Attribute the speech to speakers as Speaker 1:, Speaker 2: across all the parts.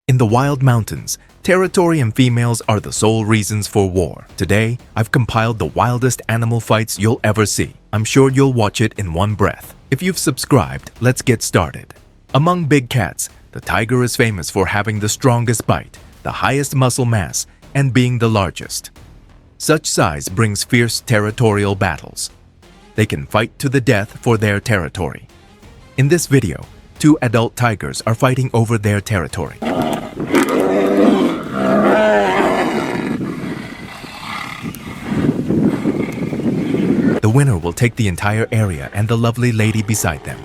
Speaker 1: In the wild mountains, territory and females are the sole reasons for war. Today, I've compiled the wildest animal fights you'll ever see. I'm sure you'll watch it in one breath. If you've subscribed, let's get started. Among big cats, the tiger is famous for having the strongest bite, the highest muscle mass, and being the largest. Such size brings fierce territorial battles. They can fight to the death for their territory. In this video, 2 adult tigers are fighting over their territory. The winner will take the entire area and the lovely lady beside them.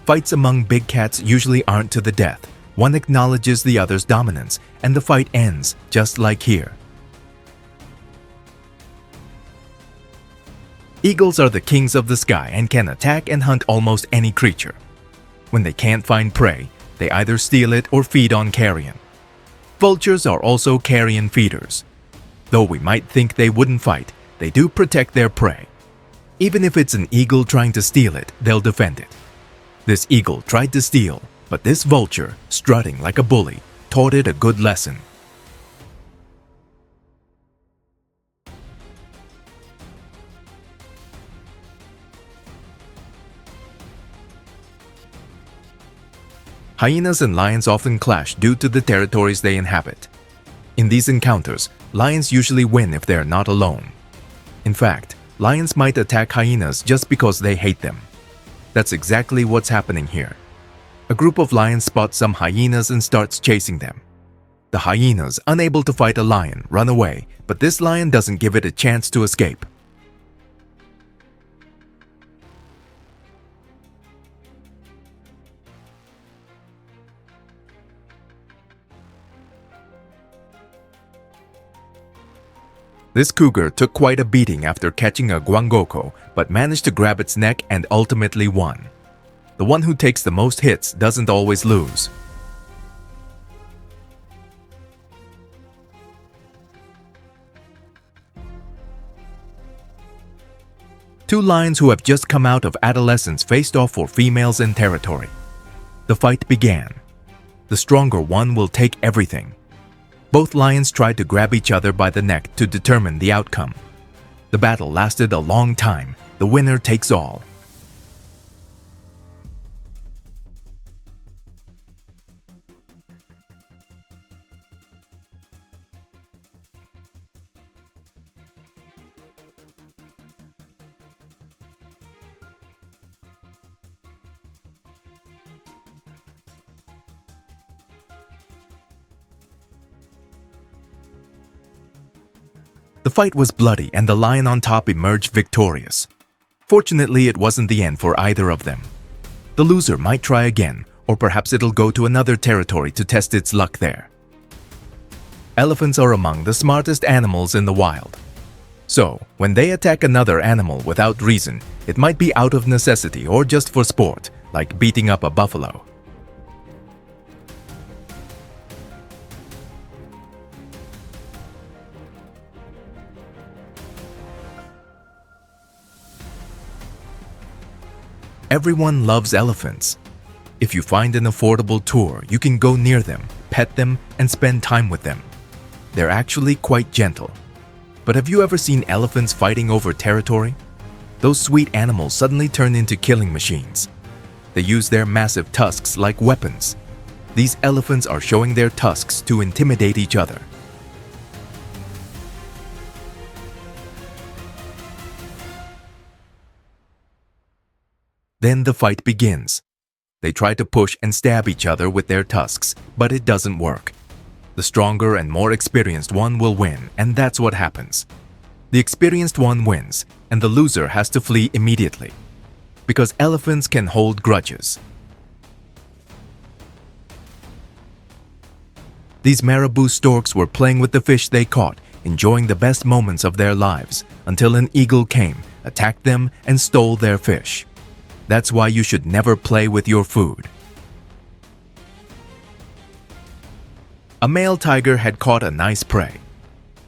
Speaker 1: Fights among big cats usually aren't to the death. One acknowledges the other's dominance, and the fight ends, just like here. Eagles are the kings of the sky and can attack and hunt almost any creature. When they can't find prey, they either steal it or feed on carrion. Vultures are also carrion feeders. Though we might think they wouldn't fight, they do protect their prey. Even if it's an eagle trying to steal it, they'll defend it. This eagle tried to steal, but this vulture, strutting like a bully, taught it a good lesson. Hyenas and lions often clash due to the territories they inhabit. In these encounters, lions usually win if they're not alone. In fact, lions might attack hyenas just because they hate them. That's exactly what's happening here. A group of lions spots some hyenas and starts chasing them. The hyenas, unable to fight a lion, run away, but this lion doesn't give it a chance to escape. This cougar took quite a beating after catching a guangoko, but managed to grab its neck and ultimately won. The one who takes the most hits doesn't always lose. Two lions who have just come out of adolescence faced off for females and territory. The fight began. The stronger one will take everything. Both lions tried to grab each other by the neck to determine the outcome. The battle lasted a long time. The winner takes all. The fight was bloody and the lion on top emerged victorious. Fortunately, it wasn't the end for either of them. The loser might try again, or perhaps it'll go to another territory to test its luck there. Elephants are among the smartest animals in the wild. So, when they attack another animal without reason, it might be out of necessity or just for sport, like beating up a buffalo. Everyone loves elephants. If you find an affordable tour, you can go near them, pet them, and spend time with them. They're actually quite gentle. But have you ever seen elephants fighting over territory? Those sweet animals suddenly turn into killing machines. They use their massive tusks like weapons. These elephants are showing their tusks to intimidate each other. Then the fight begins. They try to push and stab each other with their tusks, but it doesn't work. The stronger and more experienced one will win, and that's what happens. The experienced one wins, and the loser has to flee immediately. Because elephants can hold grudges. These marabou storks were playing with the fish they caught, enjoying the best moments of their lives, until an eagle came, attacked them, and stole their fish. That's why you should never play with your food. A male tiger had caught a nice prey.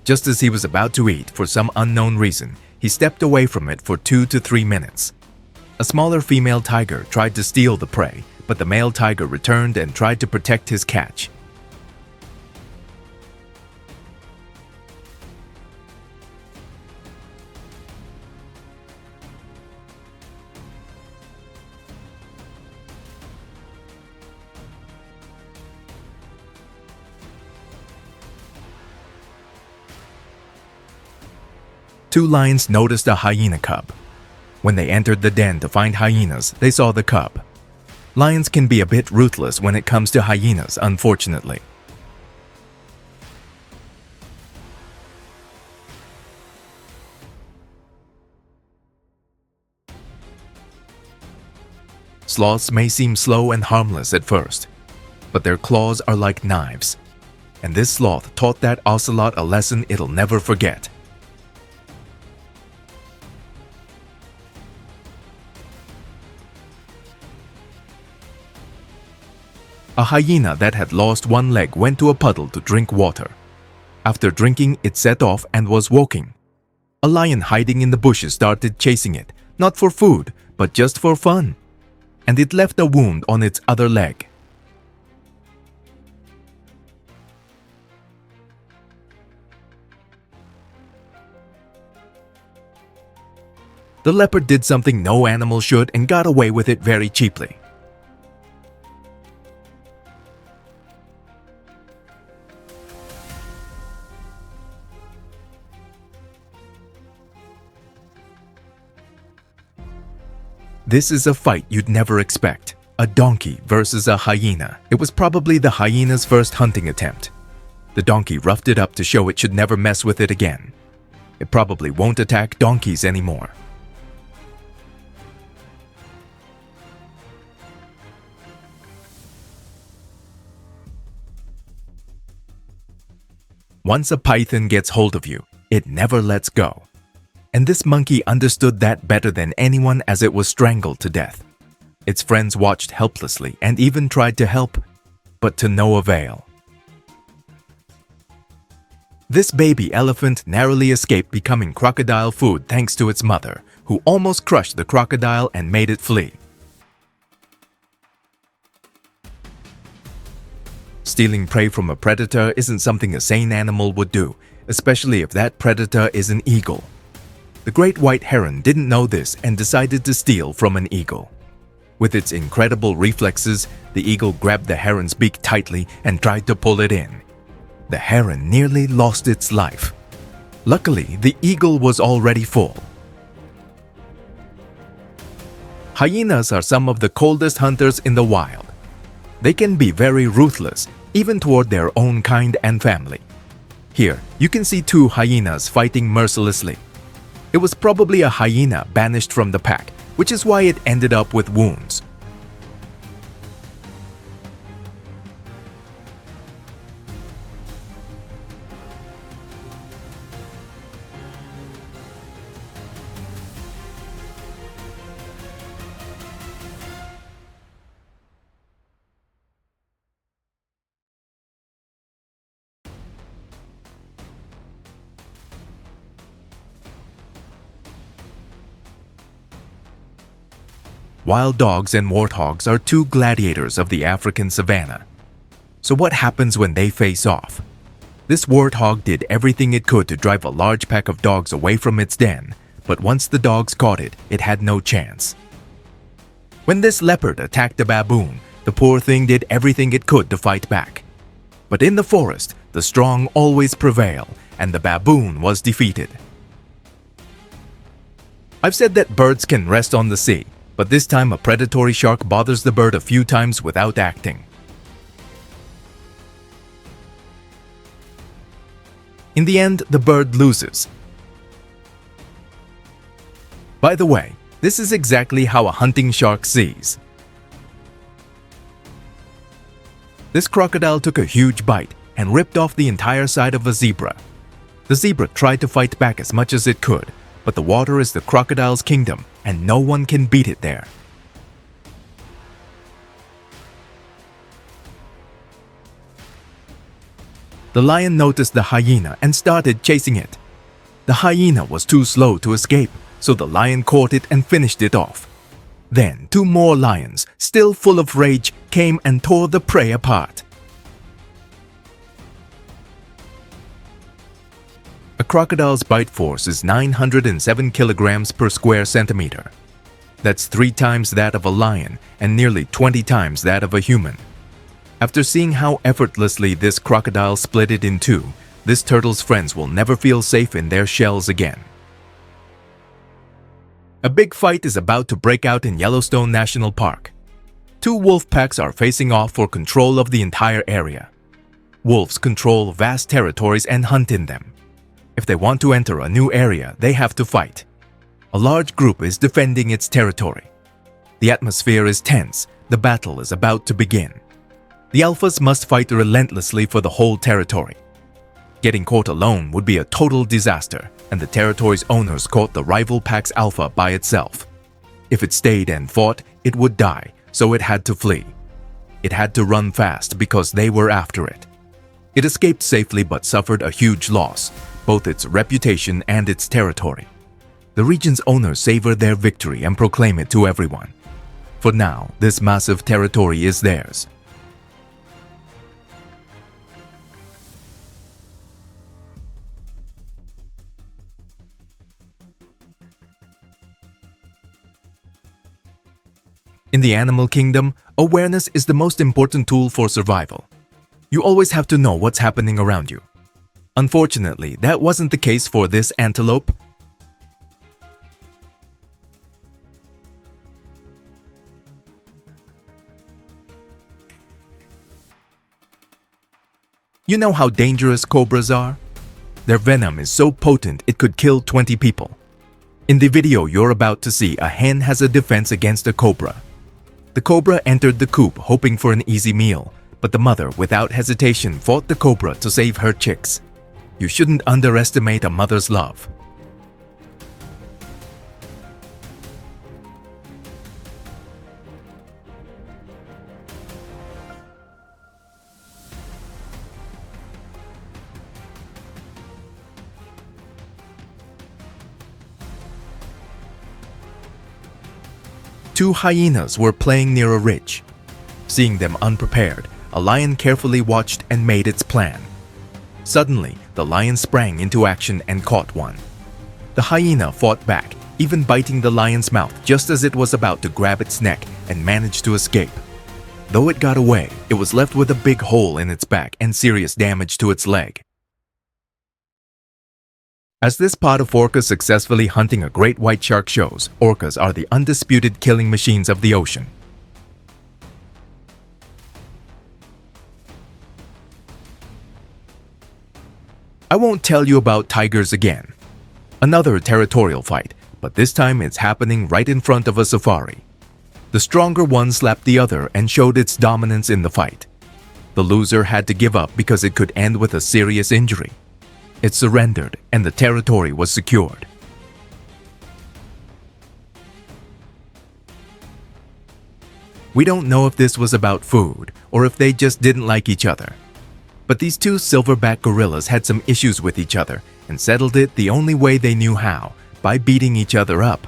Speaker 1: Just as he was about to eat, for some unknown reason, he stepped away from it for 2 to 3 minutes. A smaller female tiger tried to steal the prey, but the male tiger returned and tried to protect his catch. Two lions noticed a hyena cub. When they entered the den to find hyenas, they saw the cub. Lions can be a bit ruthless when it comes to hyenas, unfortunately. Sloths may seem slow and harmless at first, but their claws are like knives. And this sloth taught that ocelot a lesson it'll never forget. A hyena that had lost one leg went to a puddle to drink water. After drinking, it set off and was walking. A lion hiding in the bushes started chasing it, not for food, but just for fun. And it left a wound on its other leg. The leopard did something no animal should and got away with it very cheaply. This is a fight you'd never expect. A donkey versus a hyena. It was probably the hyena's first hunting attempt. The donkey roughed it up to show it should never mess with it again. It probably won't attack donkeys anymore. Once a python gets hold of you, it never lets go. And this monkey understood that better than anyone as it was strangled to death. Its friends watched helplessly and even tried to help, but to no avail. This baby elephant narrowly escaped becoming crocodile food thanks to its mother, who almost crushed the crocodile and made it flee. Stealing prey from a predator isn't something a sane animal would do, especially if that predator is an eagle. The great white heron didn't know this and decided to steal from an eagle. With its incredible reflexes, the eagle grabbed the heron's beak tightly and tried to pull it in. The heron nearly lost its life. Luckily, the eagle was already full. Hyenas are some of the coldest hunters in the wild. They can be very ruthless, even toward their own kind and family. Here, you can see two hyenas fighting mercilessly. It was probably a hyena banished from the pack, which is why it ended up with wounds. Wild dogs and warthogs are two gladiators of the African savanna. So what happens when they face off? This warthog did everything it could to drive a large pack of dogs away from its den, but once the dogs caught it, it had no chance. When this leopard attacked a baboon, the poor thing did everything it could to fight back. But in the forest, the strong always prevail, and the baboon was defeated. I've said that birds can rest on the sea, but this time a predatory shark bothers the bird a few times without acting. In the end, the bird loses. By the way, this is exactly how a hunting shark sees. This crocodile took a huge bite and ripped off the entire side of a zebra. The zebra tried to fight back as much as it could, but the water is the crocodile's kingdom, and no one can beat it there. The lion noticed the hyena and started chasing it. The hyena was too slow to escape, so the lion caught it and finished it off. Then 2 more lions, still full of rage, came and tore the prey apart. A crocodile's bite force is 907 kilograms per square centimeter. That's 3 times that of a lion and nearly 20 times that of a human. After seeing how effortlessly this crocodile split it in two, this turtle's friends will never feel safe in their shells again. A big fight is about to break out in Yellowstone National Park. 2 wolf packs are facing off for control of the entire area. Wolves control vast territories and hunt in them. If they want to enter a new area, they have to fight. A large group is defending its territory. The atmosphere is tense. The battle is about to begin. The alphas must fight relentlessly for the whole territory. Getting caught alone would be a total disaster, and the territory's owners caught the rival pack's alpha by itself. If it stayed and fought, it would die, so it had to flee. It had to run fast because they were after it. It escaped safely but suffered a huge loss, both its reputation and its territory. The region's owners savor their victory and proclaim it to everyone. For now, this massive territory is theirs. In the animal kingdom, awareness is the most important tool for survival. You always have to know what's happening around you. Unfortunately, that wasn't the case for this antelope. You know how dangerous cobras are? Their venom is so potent it could kill 20 people. In the video you're about to see, a hen has a defense against a cobra. The cobra entered the coop hoping for an easy meal, but the mother, without hesitation, fought the cobra to save her chicks. You shouldn't underestimate a mother's love. Two hyenas were playing near a ridge. Seeing them unprepared, a lion carefully watched and made its plan. Suddenly, the lion sprang into action and caught one. The hyena fought back, even biting the lion's mouth just as it was about to grab its neck, and managed to escape. Though it got away, it was left with a big hole in its back and serious damage to its leg. As this pod of orcas successfully hunting a great white shark shows, orcas are the undisputed killing machines of the ocean. I won't tell you about tigers again. Another territorial fight, but this time it's happening right in front of a safari. The stronger one slapped the other and showed its dominance in the fight. The loser had to give up because it could end with a serious injury. It surrendered and the territory was secured. We don't know if this was about food or if they just didn't like each other. But these two silverback gorillas had some issues with each other and settled it the only way they knew how, by beating each other up.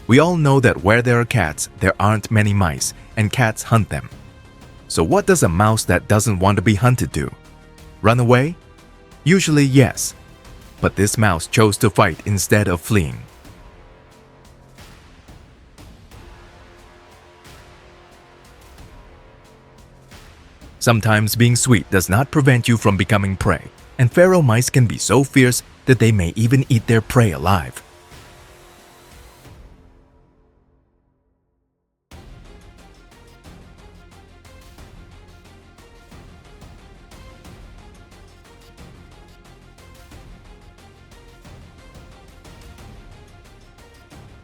Speaker 1: We all know that where there are cats, there aren't many mice, and cats hunt them. So what does a mouse that doesn't want to be hunted do? Run away? Usually yes. But this mouse chose to fight instead of fleeing. Sometimes being sweet does not prevent you from becoming prey, and pharaoh mice can be so fierce that they may even eat their prey alive.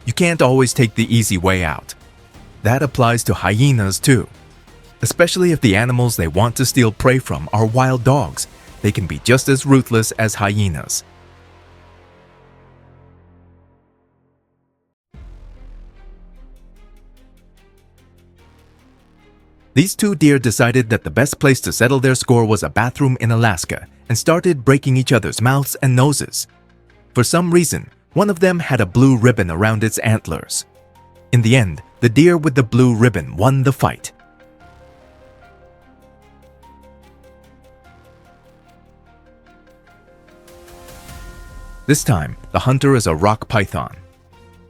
Speaker 1: You can't always take the easy way out. That applies to hyenas too. Especially if the animals they want to steal prey from are wild dogs, they can be just as ruthless as hyenas. These two deer decided that the best place to settle their score was a bathroom in Alaska and started breaking each other's mouths and noses. For some reason, one of them had a blue ribbon around its antlers. In the end, the deer with the blue ribbon won the fight. This time, the hunter is a rock python.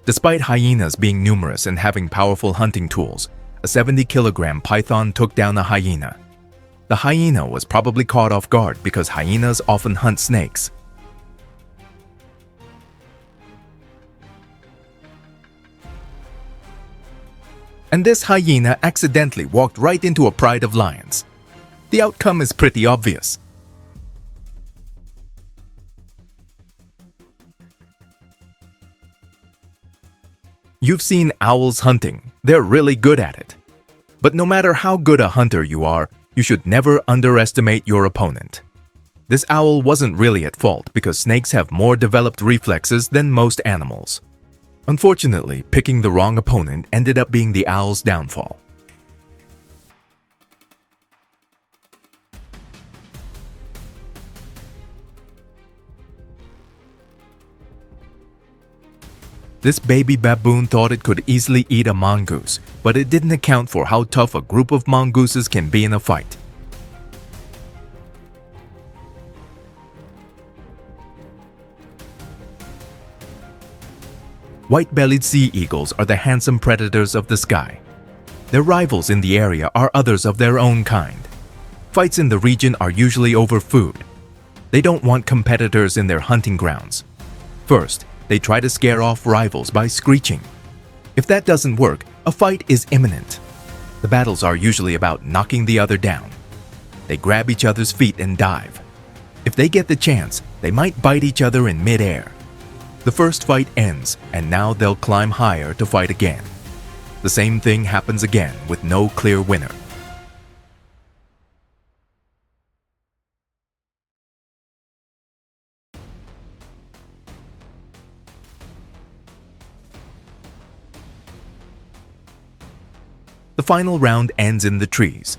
Speaker 1: Despite hyenas being numerous and having powerful hunting tools, a 70-kilogram python took down a hyena. The hyena was probably caught off guard because hyenas often hunt snakes. And this hyena accidentally walked right into a pride of lions. The outcome is pretty obvious. You've seen owls hunting. They're really good at it. But no matter how good a hunter you are, you should never underestimate your opponent. This owl wasn't really at fault because snakes have more developed reflexes than most animals. Unfortunately, picking the wrong opponent ended up being the owl's downfall. This baby baboon thought it could easily eat a mongoose, but it didn't account for how tough a group of mongooses can be in a fight. White-bellied sea eagles are the handsome predators of the sky. Their rivals in the area are others of their own kind. Fights in the region are usually over food. They don't want competitors in their hunting grounds. First, they try to scare off rivals by screeching. If that doesn't work, a fight is imminent. The battles are usually about knocking the other down. They grab each other's feet and dive. If they get the chance, they might bite each other in mid-air. The first fight ends, and now they'll climb higher to fight again. The same thing happens again with no clear winner. The final round ends in the trees.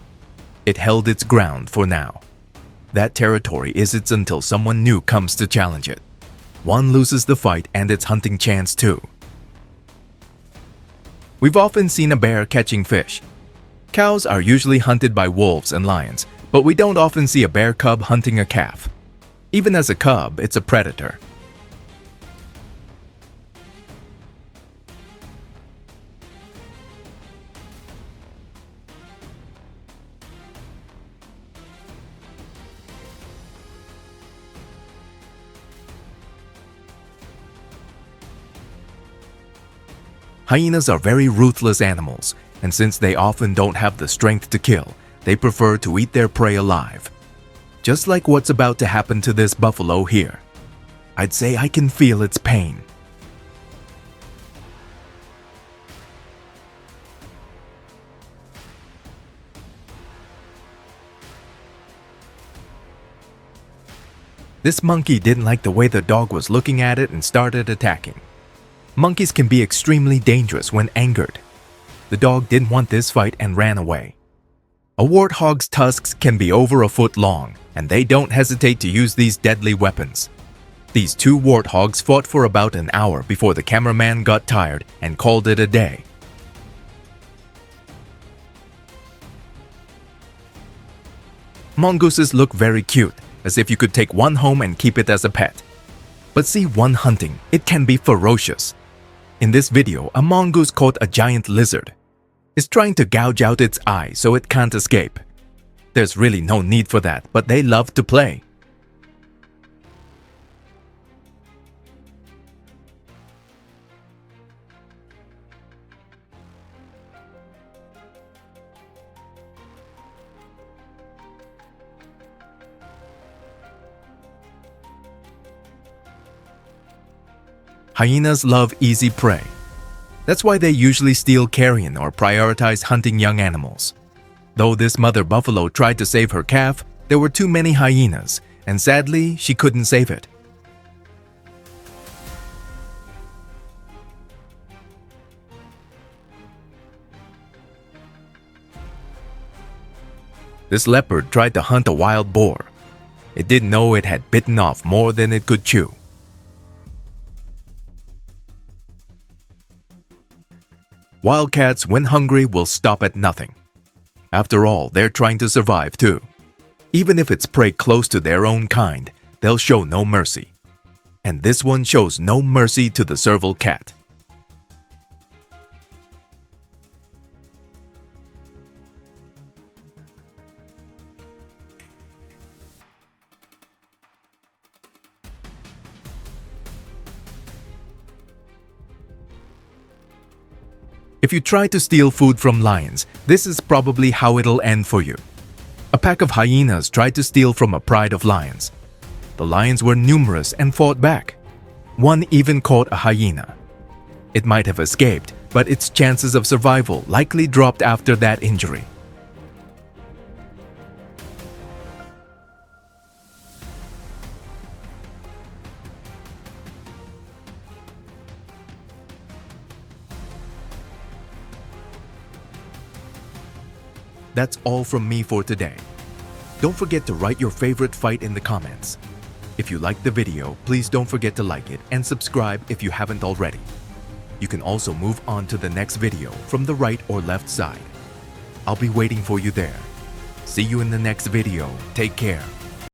Speaker 1: It held its ground for now. That territory is its until someone new comes to challenge it. One loses the fight and its hunting chance too. We've often seen a bear catching fish. Cows are usually hunted by wolves and lions, but we don't often see a bear cub hunting a calf. Even as a cub, it's a predator. Hyenas are very ruthless animals, and since they often don't have the strength to kill, they prefer to eat their prey alive. Just like what's about to happen to this buffalo here. I'd say I can feel its pain. This monkey didn't like the way the dog was looking at it and started attacking. Monkeys can be extremely dangerous when angered. The dog didn't want this fight and ran away. A warthog's tusks can be over a foot long, and they don't hesitate to use these deadly weapons. These two warthogs fought for about an hour before the cameraman got tired and called it a day. Mongooses look very cute, as if you could take one home and keep it as a pet. But see one hunting, it can be ferocious. In this video, a mongoose caught a giant lizard. It's trying to gouge out its eye so it can't escape. There's really no need for that, but they love to play. Hyenas love easy prey. That's why they usually steal carrion or prioritize hunting young animals. Though this mother buffalo tried to save her calf, there were too many hyenas, and sadly, she couldn't save it. This leopard tried to hunt a wild boar. It didn't know it had bitten off more than it could chew. Wildcats, when hungry, will stop at nothing. After all, they're trying to survive too. Even if it's prey close to their own kind, they'll show no mercy. And this one shows no mercy to the serval cat. If you try to steal food from lions, this is probably how it'll end for you. A pack of hyenas tried to steal from a pride of lions. The lions were numerous and fought back. One even caught a hyena. It might have escaped, but its chances of survival likely dropped after that injury. That's all from me for today. Don't forget to write your favorite fight in the comments. If you liked the video, please don't forget to like it and subscribe if you haven't already. You can also move on to the next video from the right or left side. I'll be waiting for you there. See you in the next video. Take care.